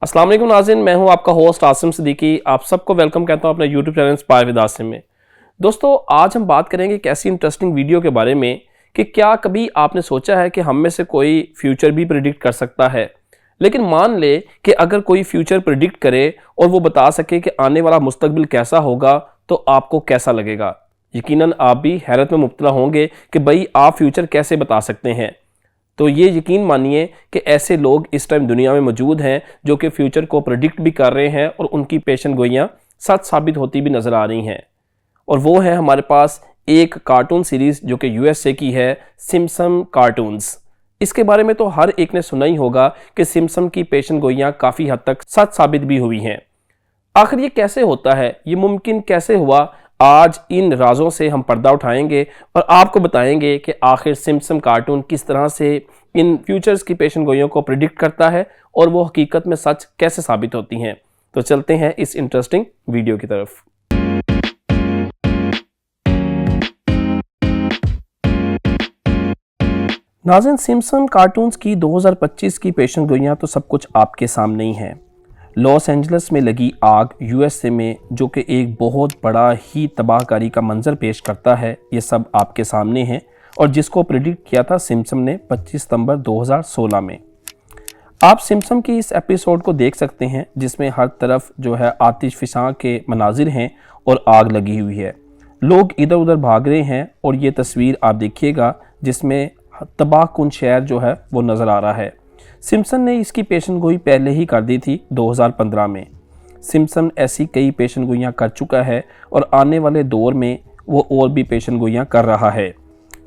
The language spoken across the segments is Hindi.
अस्सलाम वालेकुम नाज़रीन, मैं हूं आपका होस्ट आसिम सिद्दीकी। आप सबको वेलकम कहता हूं अपने YouTube channel inspire with Asim में। दोस्तों, आज हम बात करेंगे एक ऐसी इंटरेस्टिंग वीडियो के बारे में कि क्या कभी आपने सोचा है कि हम में से कोई फ्यूचर भी प्रिडिक्ट कर सकता है। लेकिन मान ले कि अगर कोई फ्यूचर प्रिडिक्ट करे और वो बता सके कि आने वाला मुस्तकबिल कैसा होगा, तो आपको कैसा लगेगा। यकीनन आप भी हैरत में मुब्तला होंगे कि भाई आप फ्यूचर कैसे बता सकते हैं। तो ये यकीन मानिए कि ऐसे लोग इस टाइम दुनिया में मौजूद हैं जो कि फ्यूचर को प्रेडिक्ट भी कर रहे हैं और उनकी पेशन गोइयाँ सच साबित होती भी नज़र आ रही हैं। और वो है हमारे पास एक कार्टून सीरीज़ जो कि यूएसए की है, सिम्पसन कार्टून्स। इसके बारे में तो हर एक ने सुना ही होगा कि सिम्पसन की पेशन गोइयाँ काफ़ी हद तक सच साबित भी हुई हैं। आखिर ये कैसे होता है, ये मुमकिन कैसे हुआ? आज इन राजों से हम पर्दा उठाएंगे और आपको बताएंगे कि आखिर सिम्पसन कार्टून किस तरह से इन फ्यूचर्स की पेशन गोइयों को प्रिडिक्ट करता है और वो हकीकत में सच कैसे साबित होती हैं। तो चलते हैं इस इंटरेस्टिंग वीडियो की तरफ। नाज़रीन, सिम्पसन कार्टून्स की 2025 की पेशन गोइयाँ तो सब कुछ आपके सामने ही हैं। लॉस एंजल्स में लगी आग यूएसए में, जो कि एक बहुत बड़ा ही तबाहकारी का मंजर पेश करता है, ये सब आपके सामने है और जिसको प्रिडिक्ट किया था सिम्पसन ने 25 सितंबर 2016 में। आप सिम्पसन की इस एपिसोड को देख सकते हैं जिसमें हर तरफ जो है आतिशफिशां के मनाजिर हैं और आग लगी हुई है। लोग इधर उधर भाग रहे हैं और ये तस्वीर आप देखिएगा जिसमें तबाहकुन शहर जो है वो नज़र आ रहा है। सिम्पसन ने इसकी पेशन गोई पहले ही कर दी थी 2015 में। सिम्पसन ऐसी कई पेशन गोइयाँ कर चुका है और आने वाले दौर में वो और भी पेशन गोइयाँ कर रहा है।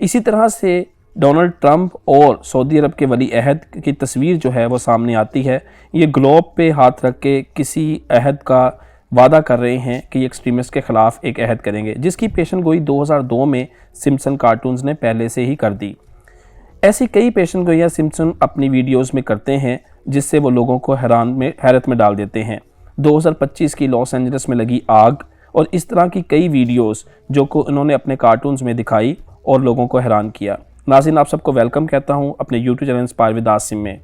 इसी तरह से डोनाल्ड ट्रंप और सऊदी अरब के वली अहद की तस्वीर जो है वो सामने आती है। ये ग्लोब पे हाथ रख के किसी अहद का वादा कर रहे हैं कि ये एक्सट्रीमिस्ट के ख़िलाफ़ एक अहद करेंगे, जिसकी पेशन गोई 2002 में सिम्पसन कार्टून्स ने पहले से ही कर दी। ऐसी कई पेशन गोइयाँ सिम्पसन अपनी वीडियोस में करते हैं जिससे वो लोगों को हैरत में डाल देते हैं। 2025 की लॉस एंजल्स में लगी आग और इस तरह की कई वीडियोस जो को उन्होंने अपने कार्टून्स में दिखाई और लोगों को हैरान किया। नाज़रीन, आप सबको वेलकम कहता हूँ अपने YouTube channel inspire with Asim में।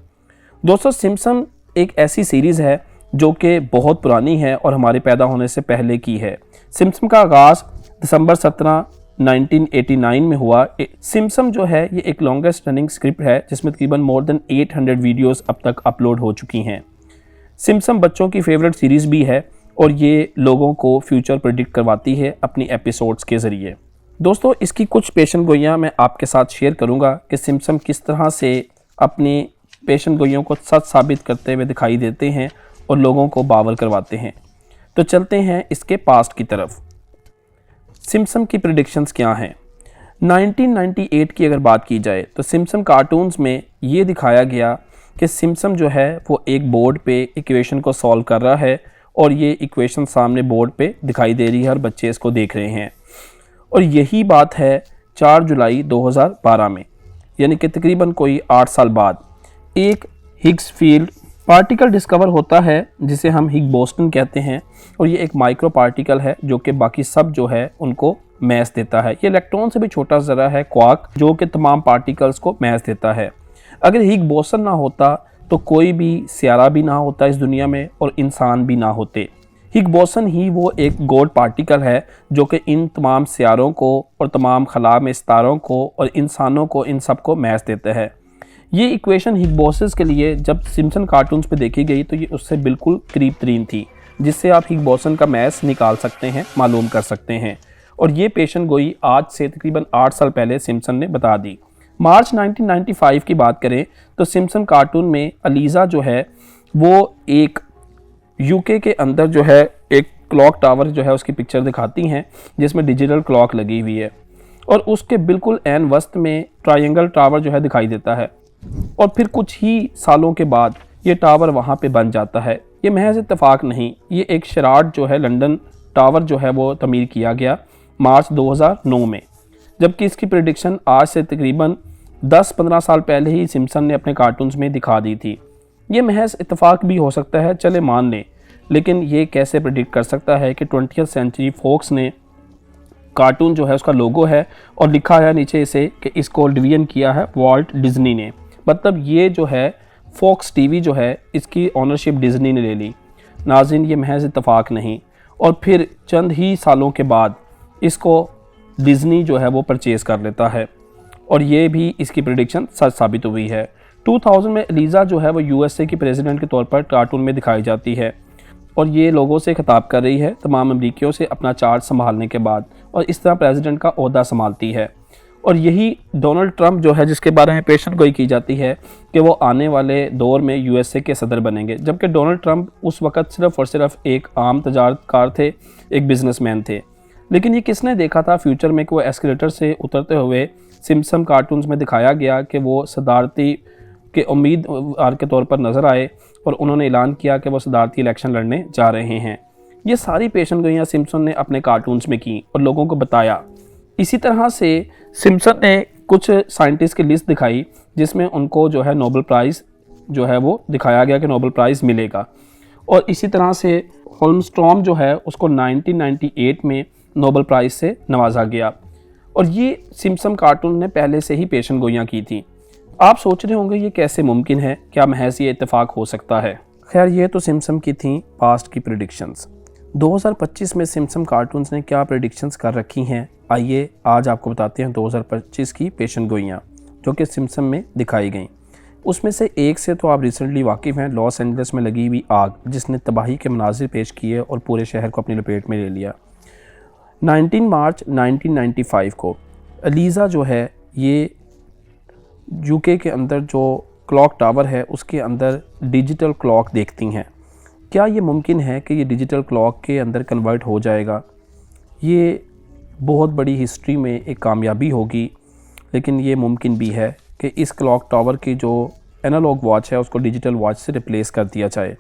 दोस्तों, सिम्पसन एक ऐसी सीरीज़ है जो कि बहुत पुरानी है और हमारे पैदा होने से पहले की है। सिम्पसन का आगाज़ दिसंबर 17 1989 में हुआ। सिम्पसन जो है ये एक लॉन्गेस्ट रनिंग स्क्रिप्ट है जिसमें तकरीबन मोर देन 800 वीडियोस अब तक अपलोड हो चुकी हैं। सिम्पसन बच्चों की फेवरेट सीरीज़ भी है और ये लोगों को फ्यूचर प्रेडिक्ट करवाती है अपनी एपिसोड्स के ज़रिए। दोस्तों, इसकी कुछ पेशन गोइयाँ मैं आपके साथ शेयर करूँगा कि सिम्पसन किस तरह से अपनी पेशन गोइयों को सच साबित करते हुए दिखाई देते हैं और लोगों को बावर करवाते हैं। तो चलते हैं इसके पास्ट की तरफ। सिम्पसन की प्रेडिक्शंस क्या हैं? 1998 की अगर बात की जाए तो सिम्पसन कार्टून्स में ये दिखाया गया कि सिम्पसन जो है वो एक बोर्ड पे इक्वेशन को सॉल्व कर रहा है और ये इक्वेशन सामने बोर्ड पे दिखाई दे रही है और बच्चे इसको देख रहे हैं। और यही बात है 4 जुलाई 2012 में, यानी कि तकरीबन कोई 8 साल बाद एक हिग्स फील्ड पार्टिकल डिस्कवर होता है जिसे हम हिग बोसटन कहते हैं। और ये एक माइक्रो पार्टिकल है जो कि बाकी सब जो है उनको मैस देता है। ये इलेक्ट्रॉन से भी छोटा ज़रा है क्वार्क, जो कि तमाम पार्टिकल्स को मैस देता है। अगर हिग बोसन ना होता तो कोई भी सियारा भी ना होता इस दुनिया में और इंसान भी ना होते। हिग बोसन ही वो एक गॉड पार्टिकल है जो कि इन तमाम सियारों को और तमाम खला में सितारों को और इंसानों को, इन सब को मैस देता है। ये इक्वेशन हिग बोसेस के लिए जब सिम्पसन कार्टून्स पे देखी गई तो ये उससे बिल्कुल करीब तरीन थी, जिससे आप हिग बोसन का मैस निकाल सकते हैं, मालूम कर सकते हैं। और ये पेशन गोई आज से तकरीबन 8 साल पहले सिम्पसन ने बता दी। मार्च 1995 की बात करें तो सिम्पसन कार्टून में अलीज़ा जो है वो एक यूके के अंदर जो है एक क्लॉक टावर जो है उसकी पिक्चर दिखाती हैं जिसमें डिजिटल क्लॉक लगी हुई है और उसके बिल्कुल एन वस्त में ट्रायंगल टावर जो है दिखाई देता है। और फिर कुछ ही सालों के बाद ये टावर वहाँ पे बन जाता है। ये महज इत्तेफाक नहीं, ये एक शरारत जो है लंदन टावर जो है वो तमीर किया गया मार्च 2009 में, जबकि इसकी प्रेडिक्शन आज से तकरीबन 10-15 साल पहले ही सिम्पसन ने अपने कार्टून्स में दिखा दी थी। ये महज इत्तेफाक भी हो सकता है, चले मान लें, लेकिन ये कैसे प्रेडिक्ट कर सकता है कि 20th सेंचुरी फॉक्स ने कार्टून जो है उसका लोगो है और लिखा है नीचे इसे कि इसको डिवीजन किया है वॉल्ट डिज्नी ने। मतलब ये जो है फॉक्स टीवी जो है इसकी ओनरशिप डिज़नी ने ले ली। नाज़रीन, ये महज इत्तेफाक नहीं, और फिर चंद ही सालों के बाद इसको डिज़नी जो है वो परचेज़ कर लेता है, और ये भी इसकी प्रेडिक्शन सच साबित हुई है। 2000 में एलिज़ा जो है वो यूएसए की प्रेसिडेंट के तौर पर कार्टून में दिखाई जाती है, और ये लोगों से खिताब कर रही है, तमाम अमरीकियों से अपना चार्ज संभालने के बाद, और इस तरह प्रेसिडेंट का ओहदा संभालती है। और यही डोनाल्ड ट्रंप जो है, जिसके बारे में पेशन गोई की जाती है कि वो आने वाले दौर में यूएसए के सदर बनेंगे, जबकि डोनाल्ड ट्रंप उस वक़्त सिर्फ़ और सिर्फ एक आम तजारतकार थे, एक बिजनेसमैन थे। लेकिन ये किसने देखा था फ्यूचर में कि वो एस्केलेटर से उतरते हुए सिम्पसन कार्टून्स में दिखाया गया कि वो सदारती के उम्मीदवार के तौर पर नज़र आए, और उन्होंने ऐलान किया कि वो सदारती इलेक्शन लड़ने जा रहे हैं। ये सारी पेशन गोइयाँ सिम्पसन ने अपने कार्टून्स में की और लोगों को बताया। इसी तरह से सिम्पसन ने कुछ साइंटिस्ट की लिस्ट दिखाई जिसमें उनको जो है नोबेल प्राइज़ जो है वो दिखाया गया कि नोबेल प्राइज़ मिलेगा। और इसी तरह से होल्मस्ट्रॉम जो है उसको 1998 में नोबेल प्राइज़ से नवाजा गया। और ये सिम्पसन कार्टून ने पहले से ही पेशन गोइयाँ की थी। आप सोच रहे होंगे ये कैसे मुमकिन है, क्या महज ये इत्तेफाक हो सकता है? खैर, ये तो सिम्पसन की थी पास्ट की प्रेडिक्शंस। 2025 में सिम्पसन कार्टून्स ने क्या प्रेडिक्शंस कर रखी हैं, आइए आज आपको बताते हैं 2025 की पेशन गोइयाँ जो कि सिम्पसन में दिखाई गई। उसमें से एक से तो आप रिसेंटली वाकिफ़ हैं, लॉस एंजल्स में लगी हुई आग जिसने तबाही के मनाजिर पेश किए और पूरे शहर को अपनी लपेट में ले लिया। 19 मार्च 1995 को एलिज़ा जो है ये यूके के अंदर जो क्लॉक टावर है उसके अंदर डिजिटल क्लॉक देखती हैं। क्या ये मुमकिन है कि ये डिजिटल क्लॉक के अंदर कन्वर्ट हो जाएगा? ये बहुत बड़ी हिस्ट्री में एक कामयाबी होगी, लेकिन ये मुमकिन भी है कि इस क्लॉक टावर की जो एनालॉग वॉच है उसको डिजिटल वॉच से रिप्लेस कर दिया जाए।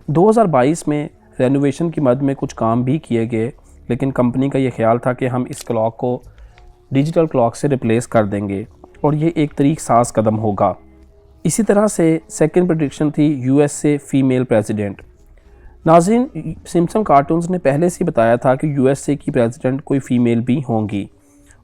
2022 में रेनोवेशन की मद में कुछ काम भी किए गए, लेकिन कंपनी का ये ख्याल था कि हम इस क्लॉक को डिजिटल क्लॉक से रिप्लेस कर देंगे, और ये एक तरीक साज कदम होगा। इसी तरह से सेकंड प्रेडिक्शन थी यूएसए फीमेल प्रेसिडेंट। नाज़रीन, सिम्पसन कार्टून्स ने पहले से बताया था कि यूएसए की प्रेसिडेंट कोई फ़ीमेल भी होंगी,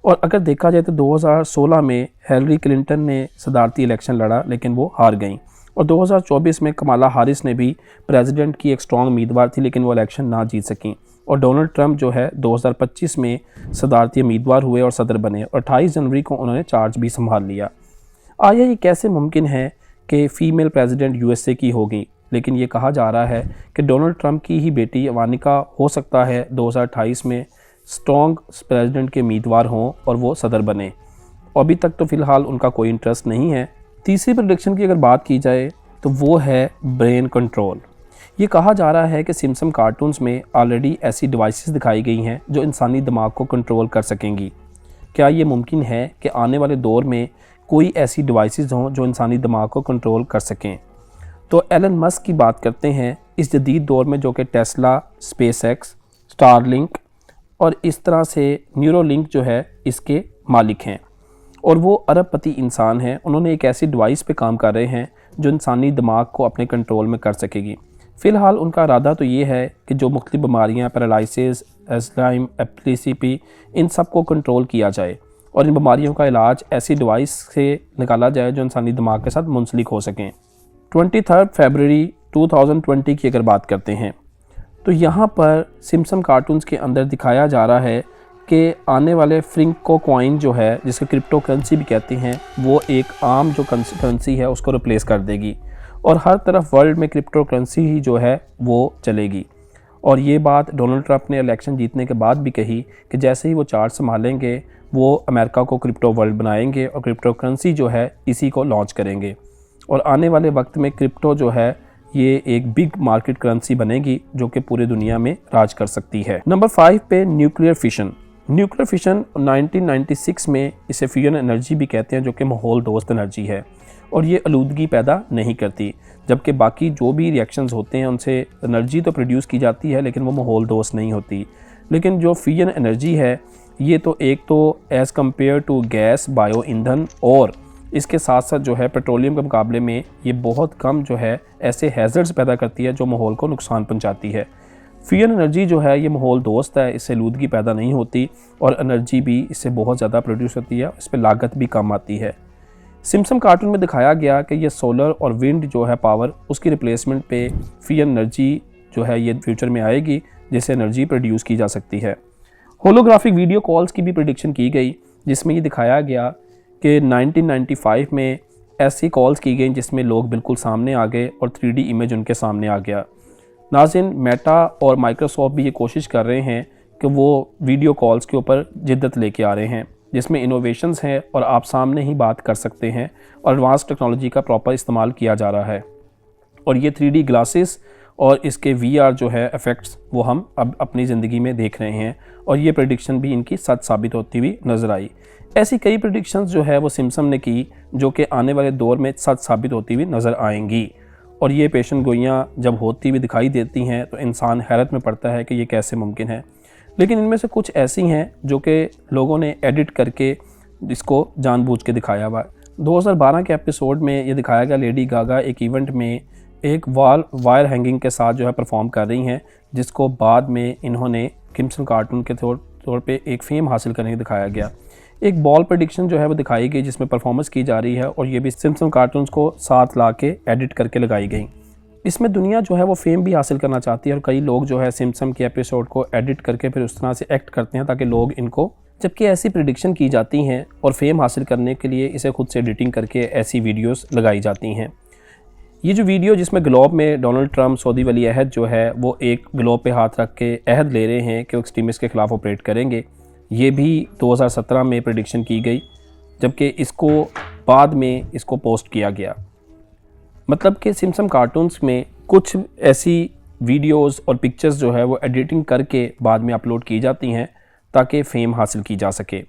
और अगर देखा जाए तो 2016 में हिलरी क्लिंटन ने सदारती इलेक्शन लड़ा लेकिन वो हार गई, और 2024 में कमाला हारिस ने भी प्रेसिडेंट की एक स्ट्रॉन्ग उम्मीदवार थी लेकिन वो इलेक्शन ना जीत सकें, और डोनाल्ड ट्रंप जो है 2025 में सदारती उम्मीदवार हुए और सदर बने, और 28 जनवरी को उन्होंने चार्ज भी संभाल लिया। आया ये कैसे मुमकिन है कि फ़ीमेल प्रेसिडेंट यूएसए की होगी? लेकिन ये कहा जा रहा है कि डोनाल्ड ट्रंप की ही बेटी इवानिका हो सकता है 2028 में स्ट्रॉन्ग प्रेसिडेंट के उम्मीदवार हों और वो सदर बने। अभी तक तो फ़िलहाल उनका कोई इंटरेस्ट नहीं है। तीसरी प्रेडिक्शन की अगर बात की जाए तो वो है ब्रेन कंट्रोल। ये कहा जा रहा है कि सिम्पसन कार्टून्स में ऑलरेडी ऐसी डिवाइसेस दिखाई गई हैं जो इंसानी दिमाग को कंट्रोल कर सकेंगी। क्या ये मुमकिन है कि आने वाले दौर में कोई ऐसी डिवाइसेस हों जो इंसानी दिमाग को कंट्रोल कर सकें? तो एलन मस्क की बात करते हैं इस जदीद दौर में, जो कि टेस्ला, स्पेसएक्स, स्टारलिंक और इस तरह से न्यूरोलिंक जो है इसके मालिक हैं, और वो अरबपति इंसान हैं। उन्होंने एक ऐसी डिवाइस पे काम कर रहे हैं जो इंसानी दिमाग को अपने कंट्रोल में कर सकेगी। फ़िलहाल उनका इरादा तो ये है कि जो मुख्तलिफ बीमारियाँ, पैरालिसिस, अल्जाइमर, एपिलेप्सी, इन सब को कंट्रोल किया जाए, और इन बीमारियों का इलाज ऐसी डिवाइस से निकाला जाए जो इंसानी दिमाग के साथ मुंसलिक हो सकें। 23 फरवरी 2020 की अगर बात करते हैं तो यहाँ पर सिम्पसन कार्टून्स के अंदर दिखाया जा रहा है कि आने वाले फ्रिंको कॉइन जो है, जिसको क्रिप्टो करेंसी भी कहते हैं, वो एक आम जो करेंसी है उसको रिप्लेस कर देगी, और हर तरफ वर्ल्ड में क्रिप्टो करेंसी ही जो है वो चलेगी। और ये बात डोनाल्ड ट्रंप ने इलेक्शन जीतने के बाद भी कही कि जैसे ही वो चार्ज संभालेंगे वो अमेरिका को क्रिप्टो वर्ल्ड बनाएंगे और क्रिप्टो करेंसी जो है इसी को लॉन्च करेंगे, और आने वाले वक्त में क्रिप्टो जो है ये एक बिग मार्केट करेंसी बनेगी जो कि पूरी दुनिया में राज कर सकती है। नंबर 5 पे न्यूक्लियर फिशन। न्यूक्लियर फिशन 1996 में इसे फ्यूजन एनर्जी भी कहते हैं, जो कि माहौल दोस्त एनर्जी है, और ये आलूदगी पैदा नहीं करती, जबकि बाकी जो भी रिएक्शंस होते हैं उनसे एनर्जी तो प्रोड्यूस की जाती है लेकिन वो माहौल दोस्त नहीं होती। लेकिन जो फ्यूजन एनर्जी है ये तो एक तो as compare to gas, bio ईंधन और इसके साथ साथ जो है पेट्रोलियम के मुकाबले में ये बहुत कम जो है ऐसे हैज़र्ड्स पैदा करती है जो माहौल को नुकसान पहुंचाती है। फ्यूजन एनर्जी जो है ये माहौल दोस्त है, इससे आलूदगी पैदा नहीं होती और एनर्जी भी इससे बहुत ज़्यादा प्रोड्यूस होती है, इस पर लागत भी कम आती है। सिम्पसन कार्टून में दिखाया गया कि ये सोलर और विंड जो है पावर, उसकी रिप्लेसमेंट पे फ्री एनर्जी जो है ये फ्यूचर में आएगी, जिससे एनर्जी प्रोड्यूस की जा सकती है। होलोग्राफिक वीडियो कॉल्स की भी प्रेडिक्शन की गई, जिसमें ये दिखाया गया कि 1995 में ऐसी कॉल्स की गई जिसमें लोग बिल्कुल सामने आ गए और 3D इमेज उनके सामने आ गया। नाज़रीन, मेटा और माइक्रोसॉफ्ट भी ये कोशिश कर रहे हैं कि वो वीडियो कॉल्स के ऊपर जिद्दत लेके आ रहे हैं, जिसमें इनोवेशंस हैं और आप सामने ही बात कर सकते हैं और एडवांस टेक्नोलॉजी का प्रॉपर इस्तेमाल किया जा रहा है। और ये 3D ग्लासेस और इसके VR जो है इफ़ेक्ट्स वो हम अब अपनी ज़िंदगी में देख रहे हैं, और ये प्रेडिक्शन भी इनकी सच साबित होती हुई नज़र आई। ऐसी कई प्रेडिक्शंस जो है वो सिम्पसन ने की, जो कि आने वाले दौर में सच साबित होती हुई नज़र आएंगी। और ये पेशन गोइयाँ जब होती हुई दिखाई देती हैं तो इंसान हैरत में पड़ता है कि ये कैसे मुमकिन है। लेकिन इनमें से कुछ ऐसी हैं जो कि लोगों ने एडिट करके इसको जानबूझ के दिखाया हुआ है। 2012 के एपिसोड में ये दिखाया गया, लेडी गागा एक इवेंट में एक वायर हैंगिंग के साथ जो है परफॉर्म कर रही हैं, जिसको बाद में इन्होंने सिम्पसन कार्टून के तौर पे एक फेम हासिल करने दिखाया गया। एक बॉल प्रेडिक्शन जो है वो दिखाई गई, जिसमें परफॉर्मेंस की जा रही है, और ये भी सिम्पसन कार्टून्स को साथ ला के एडिट करके लगाई गई। इसमें दुनिया जो है वो फेम भी हासिल करना चाहती है, और कई लोग जो है सिम्पसन के एपिसोड को एडिट करके फिर उस तरह से एक्ट करते हैं ताकि लोग इनको, जबकि ऐसी प्रेडिक्शन की जाती हैं और फेम हासिल करने के लिए इसे खुद से एडिटिंग करके ऐसी वीडियोस लगाई जाती हैं। ये जो वीडियो जिसमें ग्लोब में डोनाल्ड ट्रंप सऊदी वली अहद जो है वो एक ग्लोब पे हाथ रख के अहद ले रहे हैं कि वो एक्सट्रीमिस्ट के ख़िलाफ़ ऑपरेट करेंगे, ये भी 2017 में प्रेडिक्शन की गई, जबकि इसको बाद में इसको पोस्ट किया गया। मतलब कि सिम्पसन कार्टून्स में कुछ ऐसी वीडियोस और पिक्चर्स जो है वो एडिटिंग करके बाद में अपलोड की जाती हैं ताकि फेम हासिल की जा सके।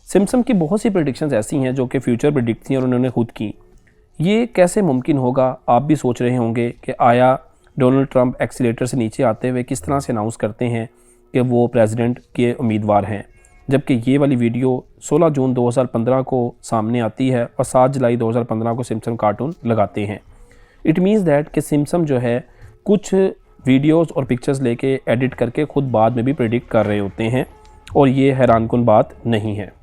सिम्पसन की बहुत सी प्रेडिक्शंस ऐसी हैं जो कि फ्यूचर प्रेडिक्ट थी और उन्होंने खुद की। ये कैसे मुमकिन होगा, आप भी सोच रहे होंगे कि आया डोनाल्ड ट्रंप एक्सीलेटर से नीचे आते हुए किस तरह से अनाउंस करते हैं कि वो प्रेसिडेंट के उम्मीदवार हैं, जबकि ये वाली वीडियो 16 जून 2015 को सामने आती है और 7 जुलाई 2015 को सिम्पसन कार्टून लगाते हैं। इट मीन्स दैट कि सिम्पसन जो है कुछ वीडियोस और पिक्चर्स लेके एडिट करके खुद बाद में भी प्रेडिक्ट कर रहे होते हैं, और ये हैरानकुन बात नहीं है।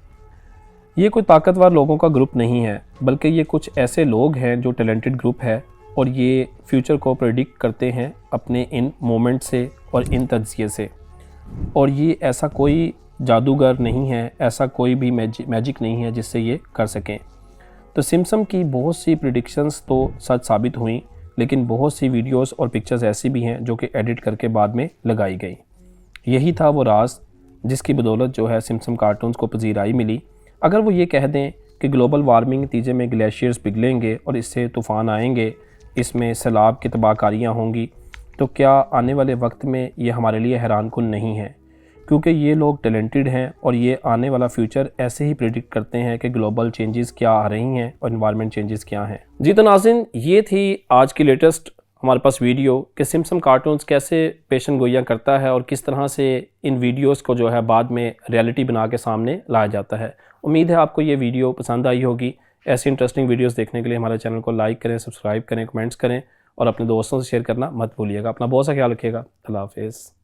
ये कोई ताकतवर लोगों का ग्रुप नहीं है, बल्कि ये कुछ ऐसे लोग हैं जो टैलेंटेड ग्रुप है, और ये फ्यूचर को प्रेडिक्ट करते हैं अपने इन मोमेंट से और इन तज्ज़िये से। और ये ऐसा कोई जादूगर नहीं है, ऐसा कोई भी मैजिक नहीं है जिससे ये कर सकें। तो सिम्पसन की बहुत सी प्रेडिक्शंस तो सच साबित हुई, लेकिन बहुत सी वीडियोस और पिक्चर्स ऐसी भी हैं जो कि एडिट करके बाद में लगाई गई। यही था वो राज जिसकी बदौलत जो है सिम्पसन कार्टून्स को पजीराई मिली। अगर वो ये कह दें कि ग्लोबल वार्मिंग नतीजे में ग्लेशियर्स पिघलेंगे और इससे तूफ़ान आएंगे, इसमें सैलाब की तबाहकारियाँ होंगी, तो क्या आने वाले वक्त में ये हमारे लिए हैरानकुन नहीं है, क्योंकि ये लोग टैलेंटेड हैं और ये आने वाला फ्यूचर ऐसे ही प्रेडिक्ट करते हैं कि ग्लोबल चेंजेस क्या आ रही हैं और इन्वायरमेंट चेंजेस क्या हैं। जी तो नाज़रीन, ये थी आज की लेटेस्ट हमारे पास वीडियो कि सिम्पसन कार्टून्स कैसे पेशन गोइयाँ करता है और किस तरह से इन वीडियोस को जो है बाद में रियलिटी बना के सामने लाया जाता है। उम्मीद है आपको ये वीडियो पसंद आई होगी। ऐसी इंटरेस्टिंग वीडियोस देखने के लिए हमारे चैनल को लाइक करें, सब्सक्राइब करें, कमेंट्स करें और अपने दोस्तों से शेयर करना मत भूलिएगा। अपना बहुत सा ख्याल रखिएगा। अल्लाह हाफ़िज़।